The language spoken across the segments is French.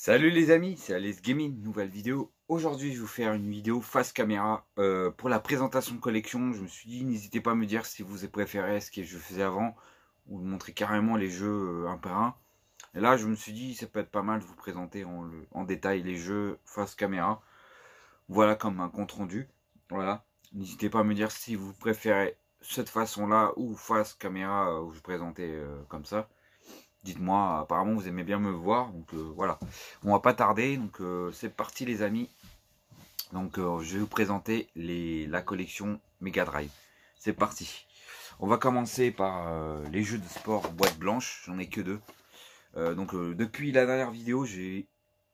Salut les amis, c'est Alex Gaming, nouvelle vidéo. Aujourd'hui je vais vous faire une vidéo face caméra pour la présentation de collection. Je me suis dit, n'hésitez pas à me dire si vous avez préféré ce que je faisais avant ou de montrer carrément les jeux un par un. Et là je me suis dit, ça peut être pas mal de vous présenter en détail les jeux face caméra. Voilà, comme un compte rendu. Voilà, n'hésitez pas à me dire si vous préférez cette façon là ou face caméra où je présentais comme ça. Dites-moi, apparemment vous aimez bien me voir, donc voilà. On va pas tarder, donc c'est parti les amis. Donc je vais vous présenter la collection Mega Drive. C'est parti. On va commencer par les jeux de sport boîte blanche, j'en ai que deux. Depuis la dernière vidéo,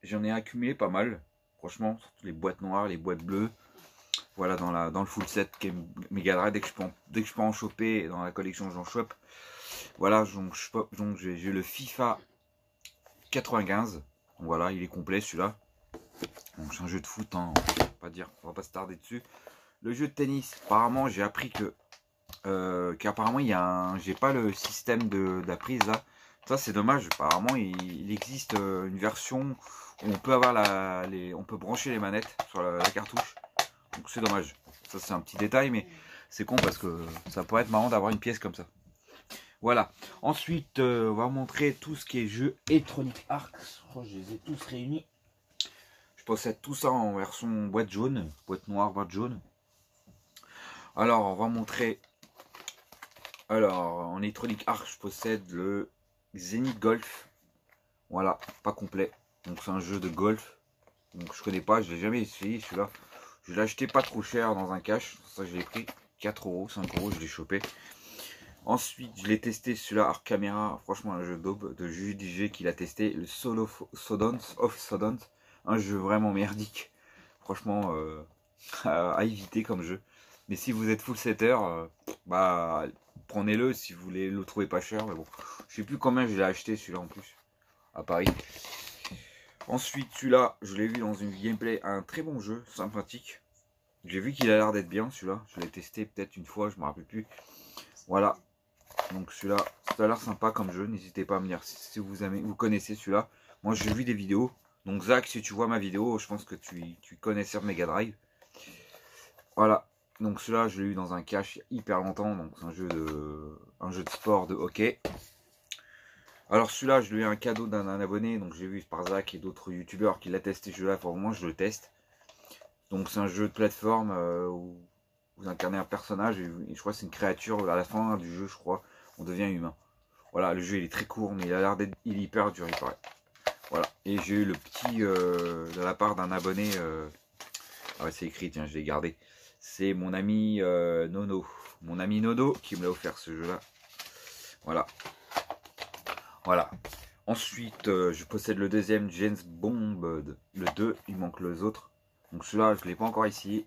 j'en ai accumulé pas mal. Franchement, surtout les boîtes noires, les boîtes bleues. Voilà, dans le full set qui est Mega Drive, dès que je peux en choper dans la collection, j'en chope. Voilà, donc j'ai le FIFA 95. Voilà, il est complet celui-là. Donc c'est un jeu de foot, hein, on va pas se tarder dessus. Le jeu de tennis, apparemment j'ai appris qu'apparemment j'ai pas le système de la prise là. Ça c'est dommage. Apparemment il existe une version où on peut avoir on peut brancher les manettes sur la cartouche. Donc c'est dommage. Ça c'est un petit détail, mais c'est con parce que ça pourrait être marrant d'avoir une pièce comme ça. Voilà. Ensuite, on va montrer tout ce qui est jeu Electronic Arts. Je les ai tous réunis. Je possède tout ça en version boîte jaune, boîte noire, boîte jaune. Alors, on va montrer. Alors, en Electronic Arts, je possède le Zenith Golf. Voilà, pas complet. Donc, c'est un jeu de golf. Donc, je connais pas, je l'ai jamais essayé celui-là. Je l'ai acheté pas trop cher dans un cash. Ça, je l'ai pris 4 €, 5 €, je l'ai chopé. Ensuite, je l'ai testé celui-là, hors caméra, franchement un jeu d'aube de JDG qu'il a testé, le Solo of Sodons, un jeu vraiment merdique, franchement à éviter comme jeu. Mais si vous êtes full setter, bah prenez-le si vous voulez le trouver pas cher, mais bon, je sais plus combien je l'ai acheté celui-là en plus, à Paris. Ensuite, celui-là, je l'ai vu dans une gameplay, un très bon jeu, sympathique. J'ai vu qu'il a l'air d'être bien celui-là, je l'ai testé peut-être une fois, je me rappelle plus. Voilà. Donc celui-là, ça a l'air sympa comme jeu. N'hésitez pas à me dire si vous connaissez celui-là. Moi j'ai vu des vidéos. Donc Zach, si tu vois ma vidéo, je pense que tu connais sur Mega Drive. Voilà. Donc celui-là, je l'ai eu dans un cache il y a hyper longtemps. Donc c'est un jeu de sport de hockey. Alors celui-là, je lui ai eu un cadeau d'un abonné. Donc j'ai vu par Zach et d'autres youtubeurs qui l'a testé ce jeu-là. Pour moi, je le teste. Donc c'est un jeu de plateforme où vous incarnez un personnage et je crois que c'est une créature à la fin du jeu, je crois. On devient humain. Voilà, le jeu il est très court, mais il a l'air d'être hyper dur, il paraît. Voilà, et j'ai eu le petit de la part d'un abonné. Ah ouais, c'est écrit, tiens, je l'ai gardé. C'est mon ami Nono. Mon ami Nono qui me l'a offert ce jeu-là. Voilà. Voilà. Ensuite, je possède le deuxième James Bond. Le 2, il manque les autres. Donc celui-là, je ne l'ai pas encore essayé.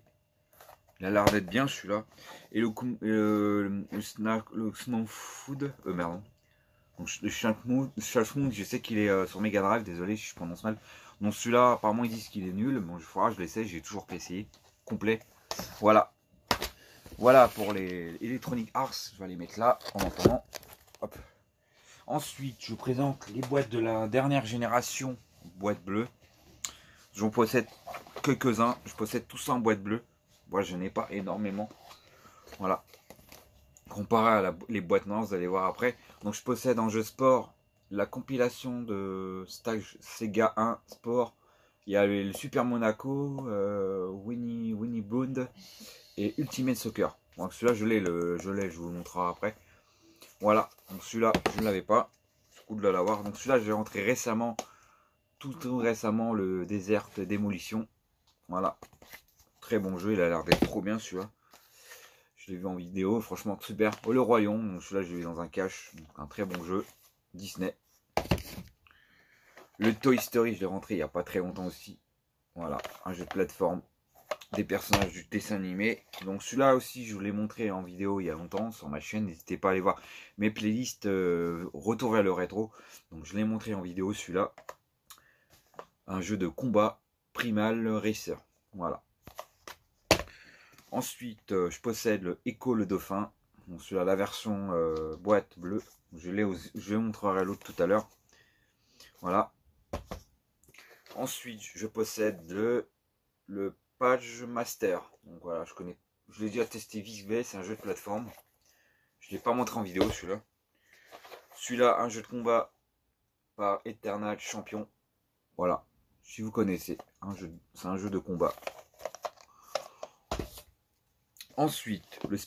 Il a l'air d'être bien celui-là. Et le Snow Food. Merde. Donc le Shalkmood, je sais qu'il est sur Mega Drive. Désolé si je prononce mal. Donc celui-là, apparemment, ils disent qu'il est nul. Bon, je l'essaie. J'ai toujours pas essayé. Complet. Voilà. Voilà pour les Electronic Arts. Je vais les mettre là en attendant. Hop. Ensuite, je vous présente les boîtes de la dernière génération. Boîte bleue. J'en possède quelques-uns. Je possède tout ça en boîte bleue. Moi, je n'ai pas énormément. Voilà. Comparé à les boîtes noires, vous allez voir après. Donc, je possède en jeu sport la compilation de stage Sega 1 Sport. Il y a le Super Monaco, Winnie Bond et Ultimate Soccer. Donc, celui-là, je vous le montrerai après. Voilà. Donc, celui-là, je ne l'avais pas. C'est cool de l'avoir. Donc, celui-là, j'ai rentré récemment, tout récemment, le Desert Démolition. Voilà. Très bon jeu, il a l'air d'être trop bien celui-là. Je l'ai vu en vidéo, franchement super. Oh, le Royaume, donc celui-là je l'ai vu dans un cache, donc un très bon jeu. Disney. Le Toy Story, je l'ai rentré il n'y a pas très longtemps aussi. Voilà, un jeu de plateforme. Des personnages du dessin animé. Donc celui-là aussi, je vous l'ai montré en vidéo il y a longtemps sur ma chaîne. N'hésitez pas à aller voir mes playlists Retour vers le rétro. Donc je l'ai montré en vidéo celui-là. Un jeu de combat Primal Racer. Voilà. Ensuite, je possède le Echo le Dauphin. Donc, celui-là, la version boîte bleue. Je vous montrerai l'autre tout à l'heure. Voilà. Ensuite, je possède le Page Master. Donc voilà, je l'ai déjà testé vite fait, c'est un jeu de plateforme. Je ne l'ai pas montré en vidéo celui-là. Celui-là, un jeu de combat par Eternal Champion. Voilà, si vous connaissez, c'est un jeu de combat. Ensuite, le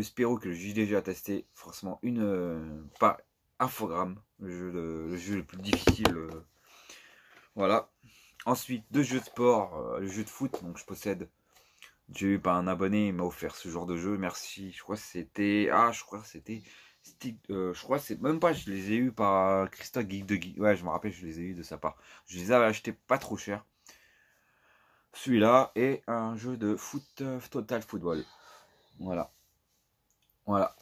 Spyro que j'ai déjà testé, forcément pas Infogrames, le jeu le plus difficile. Voilà. Ensuite, deux jeux de sport, le jeu de foot, donc je possède. J'ai eu par un abonné, il m'a offert ce genre de jeu, merci. Je crois que c'était. Ah, je crois que c'était. Je crois que c'est même pas, je les ai eu par Christophe Geek de Geek. Ouais, je me rappelle, je les ai eu de sa part. Je les avais achetés pas trop cher. Celui-là est un jeu de foot, Total Football. Voilà. Voilà.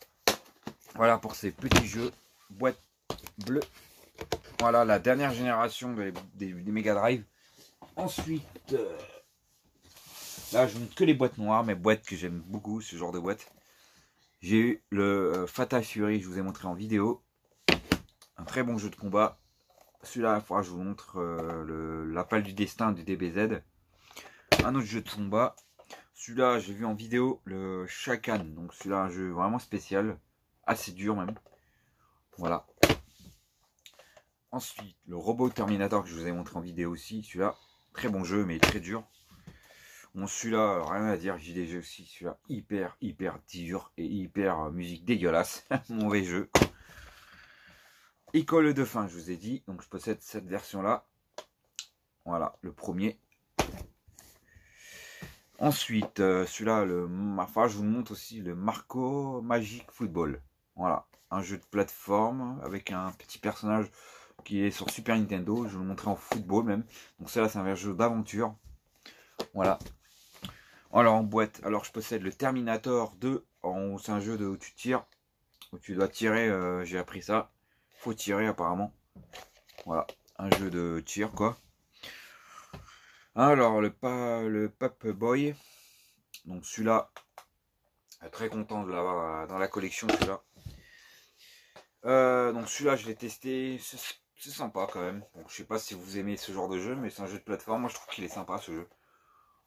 Voilà pour ces petits jeux. Boîte bleue. Voilà la dernière génération des Mega Drive. Ensuite, là je montre que les boîtes noires, mes boîtes que j'aime beaucoup, ce genre de boîte. J'ai eu le Fatal Fury, je vous ai montré en vidéo. Un très bon jeu de combat. Celui-là, il faudra que je vous montre l'appel du destin du DBZ. Un autre jeu de combat. Celui-là, j'ai vu en vidéo le Shakan. Donc celui-là, un jeu vraiment spécial. Assez dur même. Voilà. Ensuite, le Robot Terminator que je vous ai montré en vidéo aussi. Celui-là, très bon jeu, mais très dur. Bon, celui-là, rien à dire. JDG aussi. Celui-là, hyper dur et hyper musique dégueulasse. Mauvais jeu. École de fin, je vous ai dit. Donc, je possède cette version-là. Voilà, le premier. Ensuite, celui-là, enfin, je vous montre aussi le Marco Magic Football. Voilà, un jeu de plateforme avec un petit personnage qui est sur Super Nintendo. Je vais vous le montrer en football même. Donc, cela, c'est un jeu d'aventure. Voilà. Alors, en boîte, alors je possède le Terminator 2. C'est un jeu où tu tires, où tu dois tirer. J'ai appris ça. Faut tirer apparemment. Voilà, un jeu de tir quoi. Alors, le Pape Boy. Donc, celui-là, très content de l'avoir dans la collection, celui-là. Donc, celui-là, je l'ai testé. C'est sympa quand même. Donc, je sais pas si vous aimez ce genre de jeu, mais c'est un jeu de plateforme. Moi, je trouve qu'il est sympa ce jeu.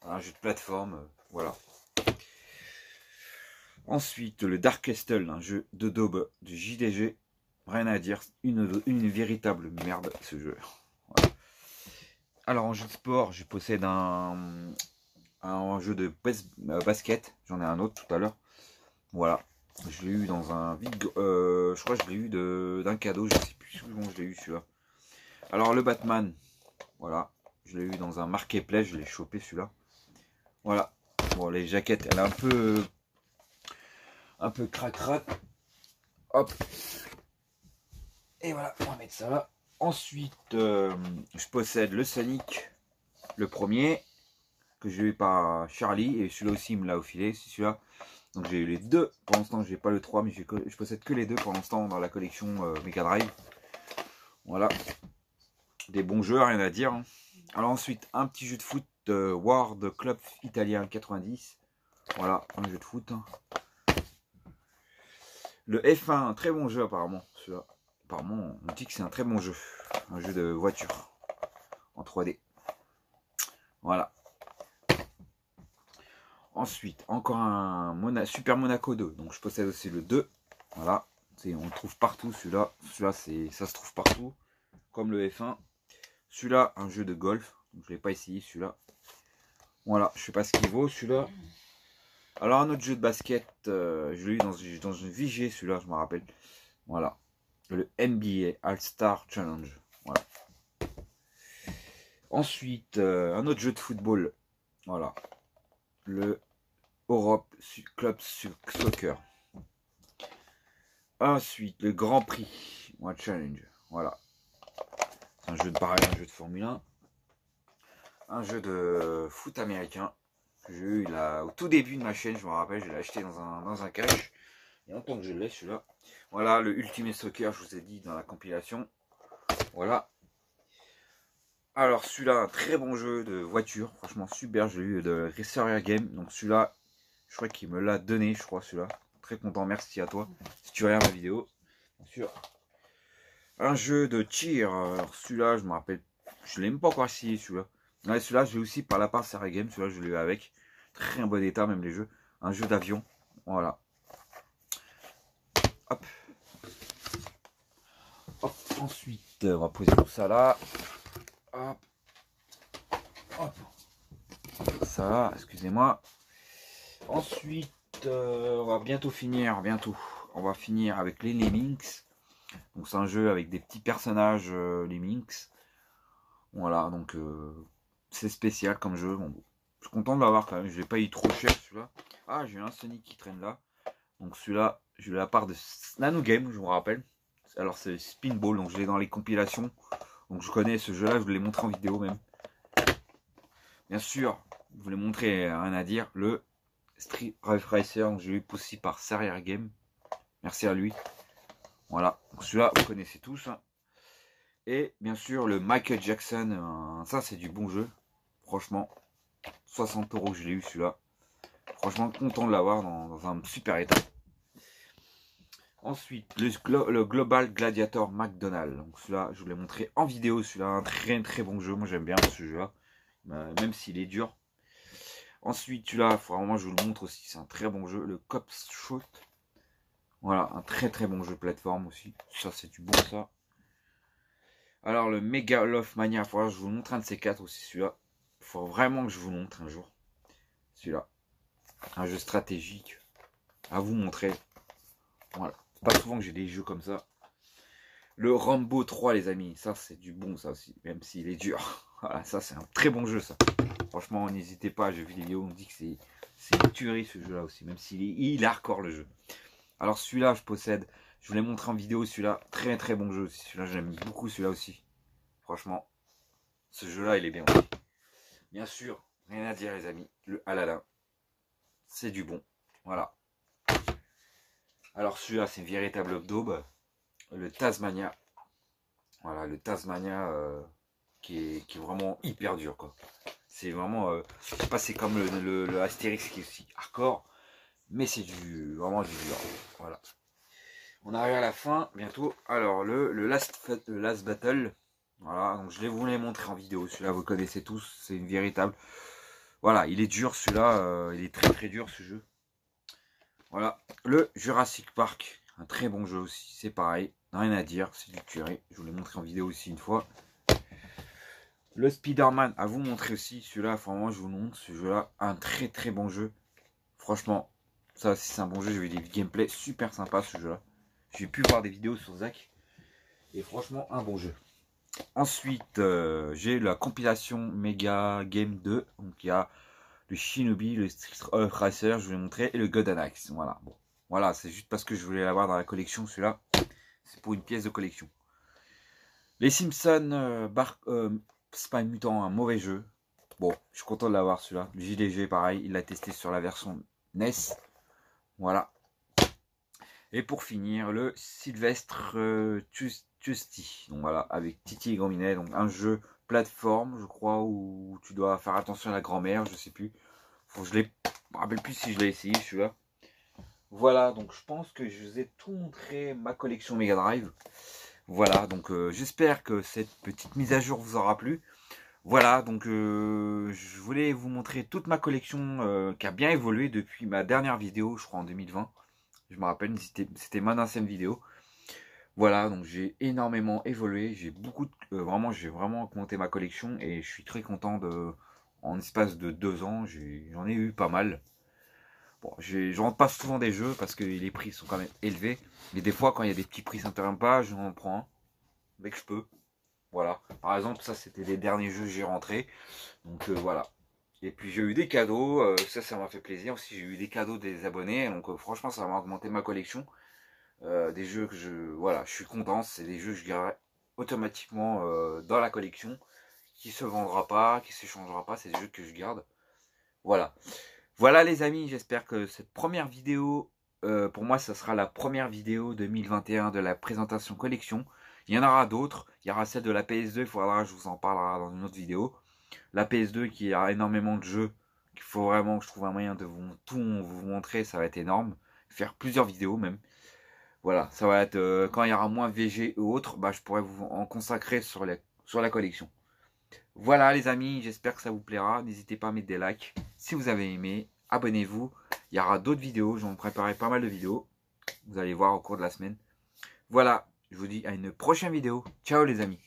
Un jeu de plateforme, voilà. Ensuite, le Dark Castle, un jeu de daube de JDG. Rien à dire, une véritable merde ce jeu. Voilà. Alors, en jeu de sport, je possède un jeu de basket. J'en ai un autre tout à l'heure. Voilà. Je l'ai eu dans un vide. Je crois que je l'ai eu d'un cadeau. Je sais plus où je l'ai eu celui-là. Alors, le Batman. Voilà. Je l'ai eu dans un marketplace. Je l'ai chopé celui-là. Voilà. Bon, les jaquettes, elle est un peu crac-crac. Hop. Et voilà, on va mettre ça là. Ensuite, je possède le Sonic, le premier, que j'ai eu par Charlie. Et celui-là aussi, il me l'a filé, c'est celui-là. Donc j'ai eu les deux. Pour l'instant, j'ai pas le 3, mais je possède que les deux pour l'instant dans la collection Mega Drive. Voilà. Des bons jeux, rien à dire. Alors ensuite, un petit jeu de foot World Club Italien 90. Voilà, un jeu de foot. Le F1, un très bon jeu apparemment. Celui-là. Apparemment, on dit que c'est un très bon jeu. Un jeu de voiture en 3D. Voilà. Ensuite, encore un Super Monaco 2. Donc je possède aussi le 2. Voilà. On le trouve partout celui-là. Celui-là, ça se trouve partout. Comme le F1. Celui-là, un jeu de golf. Donc, je ne l'ai pas essayé celui-là. Voilà, je ne sais pas ce qu'il vaut celui-là. Alors un autre jeu de basket. Je l'ai eu dans une VG celui-là, je me rappelle. Voilà. Le NBA All-Star Challenge. Voilà. Ensuite, un autre jeu de football. Voilà. Le Europe Club Soccer. Ensuite, le Grand Prix Challenge. Voilà. C'est un jeu de pareil, un jeu de Formule 1. Un jeu de foot américain. Que j'ai eu là, au tout début de ma chaîne, je me rappelle, je l'ai acheté dans un cache. Il y a longtemps que je l'ai celui-là. Voilà, le Ultimate Soccer, je vous ai dit dans la compilation. Voilà. Alors celui-là, un très bon jeu de voiture. Franchement, super. J'ai eu de Racer Game. Donc celui-là, je crois qu'il me l'a donné, je crois, celui-là. Très content, merci à toi. Si tu regardes la vidéo, bien sûr. Un jeu de tir. Alors celui-là, je me rappelle Je l'ai même pas encore essayé celui-là. Ouais, celui-là, je l'ai aussi par la part Serra Game. Celui-là, je l'ai eu avec. Très bon état, même les jeux. Un jeu d'avion. Voilà. Hop. Hop. Ensuite, on va poser tout ça là. Hop. Hop. Ça, excusez-moi. Ensuite, on va bientôt finir. On va finir avec les Lemmings. Donc, c'est un jeu avec des petits personnages Lemmings. Voilà, donc c'est spécial comme jeu. Bon, je suis content de l'avoir quand même. Je l'ai pas eu trop cher celui-là. Ah, j'ai un Sonic qui traîne là. Donc celui-là, je l'ai à la part de Nano Game, je vous rappelle. Alors c'est Spinball, donc je l'ai dans les compilations. Donc je connais ce jeu-là, je vous l'ai montré en vidéo même. Bien sûr, je vous l'ai montré, rien à dire. Le Street Racer, donc je l'ai eu aussi par Serra Game. Merci à lui. Voilà, donc celui-là, vous connaissez tous. Et bien sûr, le Michael Jackson, ça c'est du bon jeu. Franchement, 60 € je l'ai eu celui-là. Franchement, content de l'avoir dans un super état. Ensuite, le Global Gladiator McDonald. Donc celui-là, je vous l'ai montré en vidéo. Celui-là, un très très bon jeu. Moi, j'aime bien ce jeu-là, même s'il est dur. Ensuite, celui-là, il faut vraiment que je vous le montre aussi. C'est un très bon jeu. Le Cops Shoot. Voilà, un très très bon jeu de plateforme aussi. Ça, c'est du bon ça. Alors, le Megalomania. Il faudra que je vous montre un de ces quatre aussi. Celui-là, il faut vraiment que je vous montre un jour. Celui-là. Un jeu stratégique à vous montrer. Voilà. C'est pas souvent que j'ai des jeux comme ça. Le Rambo 3, les amis. Ça, c'est du bon, ça aussi. Même s'il est dur. Voilà, ça, c'est un très bon jeu, ça. Franchement, n'hésitez pas. J'ai vu des vidéos, on me dit que c'est une tuerie, ce jeu-là aussi. Même s'il est hardcore, le jeu. Alors, celui-là, je possède. Je vous l'ai montré en vidéo, celui-là. Très, très bon jeu aussi. Celui-là, j'aime beaucoup, celui-là aussi. Franchement, ce jeu-là, il est bien aussi. Bien sûr, rien à dire, les amis. Le Aladdin. C'est du bon. Voilà. Alors celui-là, c'est une véritable daube. Le Tasmania. Voilà, le Tasmania qui est vraiment hyper dur, quoi. C'est vraiment, je sais pas, c'est comme le Astérix qui est aussi hardcore, mais c'est vraiment du dur. Voilà. On arrive à la fin, bientôt. Alors, le last Battle. Voilà, donc je vous l'ai montré en vidéo. Celui-là, vous connaissez tous. C'est une véritable... Voilà, il est dur, celui-là. Il est très très dur, ce jeu. Voilà, le Jurassic Park, un très bon jeu aussi, c'est pareil, rien à dire, c'est du tuerie, je vous l'ai montré en vidéo aussi une fois. Le Spider-Man, à vous montrer aussi, celui-là, vraiment je vous le montre, ce jeu-là, un très très bon jeu. Franchement, ça aussi c'est un bon jeu, j'ai vu des gameplays super sympas ce jeu-là. J'ai pu voir des vidéos sur Zach, et franchement un bon jeu. Ensuite, j'ai la compilation Mega Game 2, donc il y a le Shinobi, le Street Racer, je vous l'ai montré, et le Golden Axe. Voilà, bon. Voilà, c'est juste parce que je voulais l'avoir dans la collection, celui-là. C'est pour une pièce de collection. Les Simpsons, Spy Mutant, un mauvais jeu. Bon, je suis content de l'avoir celui-là. Le JDG, pareil, il l'a testé sur la version NES. Voilà. Et pour finir, le Sylvestre Tusty. Donc voilà, avec Titi et Grand-Minet. Donc un jeu plateforme, je crois, où tu dois faire attention à la grand-mère, je sais plus. Je me rappelle plus si je l'ai essayé celui-là. Voilà, donc je pense que je vous ai tout montré ma collection Mega Drive. Voilà, donc j'espère que cette petite mise à jour vous aura plu. Voilà, donc je voulais vous montrer toute ma collection qui a bien évolué depuis ma dernière vidéo, je crois en 2020. Je me rappelle, c'était ma ancienne vidéo. Voilà, donc j'ai énormément évolué, j'ai j'ai vraiment augmenté ma collection et je suis très content en espace de 2 ans, j'en ai eu pas mal. Bon, je rentre pas souvent des jeux parce que les prix sont quand même élevés, mais des fois quand il y a des petits prix sympas, j'en prends un dès que je peux. Voilà, par exemple ça c'était les derniers jeux que j'ai rentrés, donc voilà. Et puis j'ai eu des cadeaux, ça m'a fait plaisir aussi, j'ai eu des cadeaux des abonnés, donc franchement ça m'a augmenté ma collection. Des jeux que voilà, je suis content, c'est des jeux que je garderai automatiquement dans la collection, qui se vendra pas, qui s'échangera pas, c'est des jeux que je garde. Voilà. Voilà les amis, j'espère que cette première vidéo, pour moi ça sera la première vidéo 2021 de la présentation collection. Il y en aura d'autres, il y aura celle de la PS2, il faudra, je vous en parlerai dans une autre vidéo. La PS2 qui a énormément de jeux, qu'il faut vraiment que je trouve un moyen de tout vous montrer, ça va être énorme. Faire plusieurs vidéos même. Voilà, ça va être quand il y aura moins VG ou autre, bah, je pourrais vous en consacrer sur la collection. Voilà les amis, j'espère que ça vous plaira. N'hésitez pas à mettre des likes si vous avez aimé. Abonnez-vous. Il y aura d'autres vidéos. J'en préparerai pas mal de vidéos. Vous allez voir au cours de la semaine. Voilà, je vous dis à une prochaine vidéo. Ciao les amis.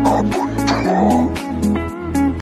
Abonne-toi.